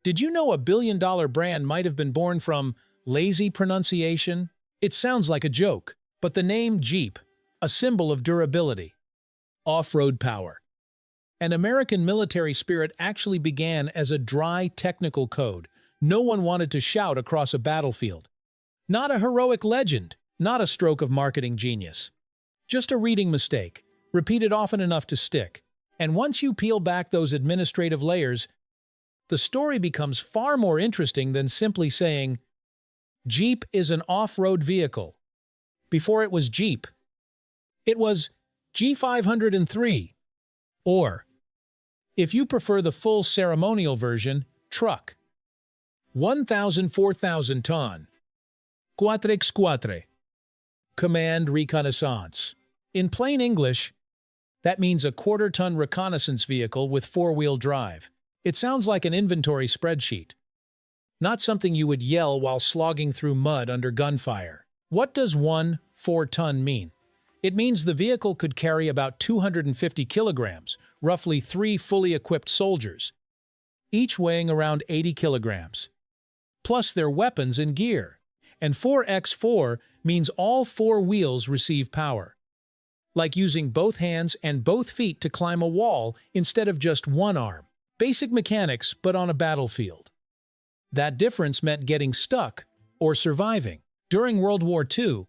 Did you know a billion-dollar brand might have been born from lazy pronunciation? It sounds like a joke, but the name Jeep, a symbol of durability, off-road power, and American military spirit actually began as a dry technical code. No one wanted to shout across a battlefield. Not a heroic legend, not a stroke of marketing genius. Just a reading mistake, repeated often enough to stick. And once you peel back those administrative layers, the story becomes far more interesting than simply saying, Jeep is an off-road vehicle. Before it was Jeep, it was G503. Or, if you prefer the full ceremonial version, truck. 1,000–4,000 ton. Quatre. Command reconnaissance. In plain English, that means a quarter-ton reconnaissance vehicle with four-wheel drive. It sounds like an inventory spreadsheet. Not something you would yell while slogging through mud under gunfire. What does 4-ton mean? It means the vehicle could carry about 250 kilograms, roughly 3 fully equipped soldiers, each weighing around 80 kilograms, plus their weapons and gear. And 4x4 means all 4 wheels receive power, like using both hands and both feet to climb a wall instead of just one arm. Basic mechanics, but on a battlefield. That difference meant getting stuck or surviving. During World War II,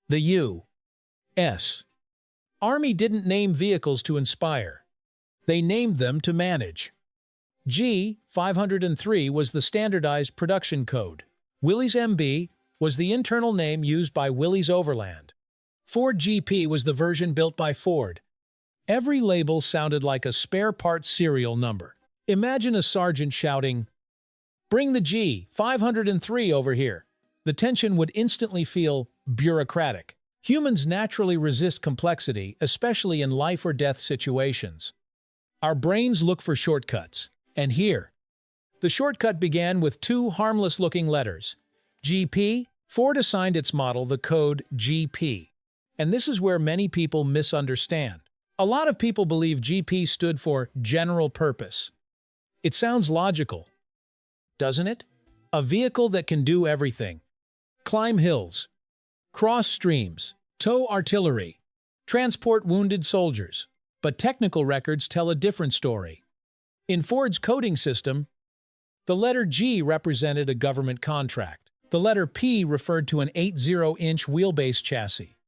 the U.S. Army didn't name vehicles to inspire. They named them to manage. G503 was the standardized production code. Willys MB was the internal name used by Willys Overland. Ford GP was the version built by Ford. Every label sounded like a spare parts serial number. Imagine a sergeant shouting, "Bring the G503 over here." The tension would instantly feel bureaucratic. Humans naturally resist complexity, especially in life or death situations. Our brains look for shortcuts. And here, the shortcut began with 2 harmless-looking letters. GP. Ford assigned its model the code GP. And this is where many people misunderstand. A lot of people believe GP stood for General Purpose. It sounds logical, doesn't it? A vehicle that can do everything. Climb hills, cross streams, tow artillery, transport wounded soldiers. But technical records tell a different story. In Ford's coding system, the letter G represented a government contract. The letter P referred to an 80-inch wheelbase chassis.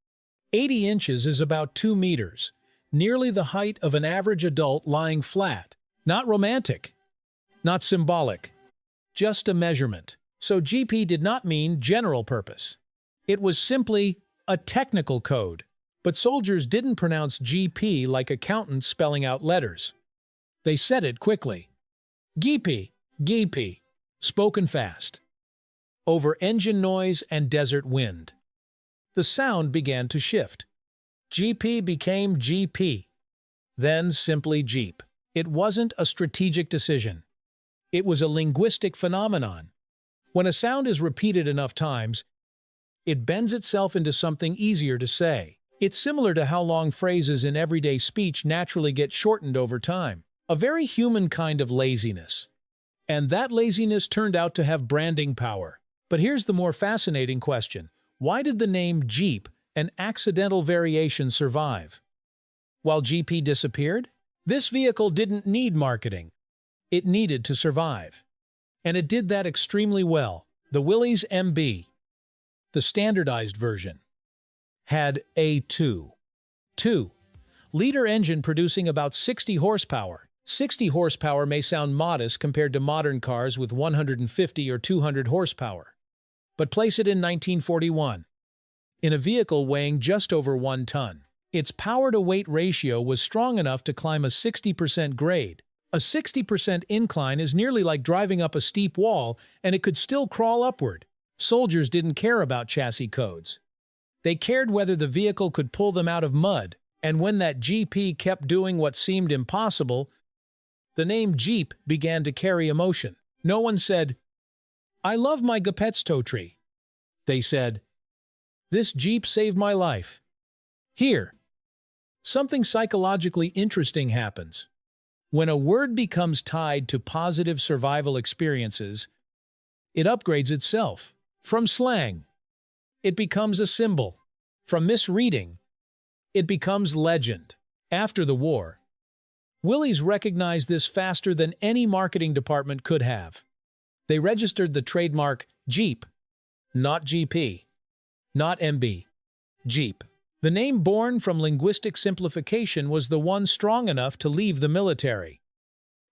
80 inches is about 2 meters, nearly the height of an average adult lying flat. Not romantic, not symbolic, just a measurement. So GP did not mean general purpose. It was simply a technical code. But soldiers didn't pronounce GP like accountants spelling out letters. They said it quickly. GP, spoken fast. Over engine noise and desert wind. The sound began to shift. GP became GP, then simply Jeep. It wasn't a strategic decision. It was a linguistic phenomenon. When a sound is repeated enough times, it bends itself into something easier to say. It's similar to how long phrases in everyday speech naturally get shortened over time. A very human kind of laziness. And that laziness turned out to have branding power. But here's the more fascinating question. Why did the name Jeep, an accidental variation, survive? While GP disappeared? This vehicle didn't need marketing. It needed to survive. And it did that extremely well. The Willys MB, the standardized version, had a 2.2-liter engine producing about 60 horsepower. 60 horsepower may sound modest compared to modern cars with 150 or 200 horsepower. But place it in 1941. In a vehicle weighing just over 1 ton. Its power-to-weight ratio was strong enough to climb a 60% grade. A 60% incline is nearly like driving up a steep wall, and it could still crawl upward. Soldiers didn't care about chassis codes. They cared whether the vehicle could pull them out of mud, and when that GP kept doing what seemed impossible, the name Jeep began to carry emotion. No one said, "I love my Gepäcktow tree." They said, "This Jeep saved my life." Here, something psychologically interesting happens. When a word becomes tied to positive survival experiences, it upgrades itself. From slang, it becomes a symbol. From misreading, it becomes legend. After the war, Willys recognized this faster than any marketing department could have. They registered the trademark Jeep, not GP, not MB, Jeep. The name born from linguistic simplification was the one strong enough to leave the military,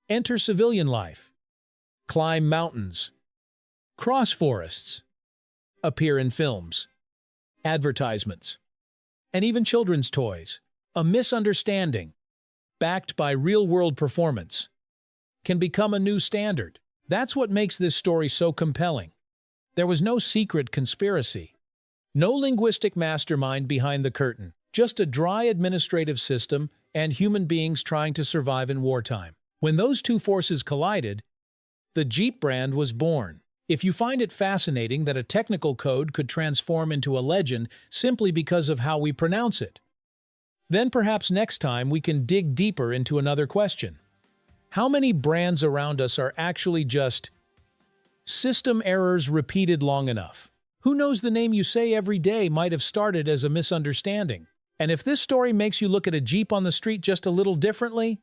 enter civilian life, climb mountains, cross forests, appear in films, advertisements, and even children's toys. A misunderstanding, backed by real-world performance, can become a new standard. That's what makes this story so compelling. There was no secret conspiracy, no linguistic mastermind behind the curtain, just a dry administrative system and human beings trying to survive in wartime. When those two forces collided, the Jeep brand was born. If you find it fascinating that a technical code could transform into a legend simply because of how we pronounce it, then perhaps next time we can dig deeper into another question. How many brands around us are actually just system errors repeated long enough? Who knows, the name you say every day might have started as a misunderstanding. And if this story makes you look at a Jeep on the street just a little differently,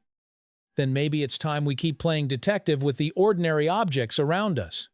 then maybe it's time we keep playing detective with the ordinary objects around us.